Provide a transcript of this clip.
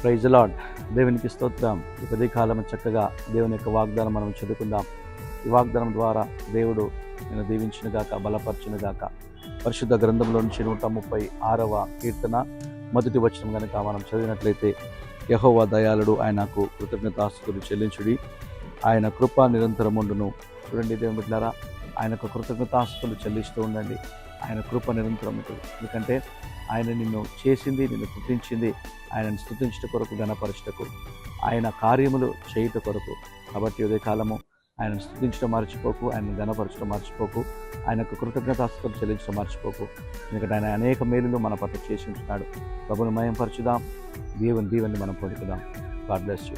Praise lord. దేవునికి స్తోత్రం. ఈ పది కాలం చక్కగా దేవుని యొక్క వాగ్దానం మనం చదువుకుందాం. ఈ వాగ్దానం ద్వారా దేవుడు నేను దీవించునుగాక, బలపరచునుగాక. పరిశుద్ధ గ్రంథంలో నుంచి 136వ కీర్తన మొదటి వచనం కనుక మనం చదివినట్లయితే, యెహోవా దయాళుడు, ఆయనకు కృతజ్ఞతాస్తుతులు చెల్లించుడి, ఆయన కృప నిరంతరముండును. చూడండి దేవుని బిడ్డలారా, ఆయనకు కృతజ్ఞతాస్తుతులు చెల్లిస్తూ ఉండండి. ఆయన కృప నిరంతరం ఉంటుంది. ఎందుకంటే ఆయన నిన్ను చేసింది, నిన్ను పుట్టించింది ఆయనను స్తుతించుట కొరకు, గణపరచుటకు, ఆయన కార్యములు చేయుట కొరకు. కాబట్టి ఉదయ కాలము ఆయనను స్తుతించడం మర్చిపోకు, ఆయనను గణపరచడం మర్చిపోకు, ఆయనకు కృతజ్ఞతాస్తుతులు చెల్లించడం మర్చిపోకు. ఎందుకంటే ఆయన అనేక మేలులు మన పట్ల చేసి ఉంటున్నాడు. ప్రభువును మహిమపరచుదాం. దేవుని దీవెనని మనం పొందుకుందాం. God bless you.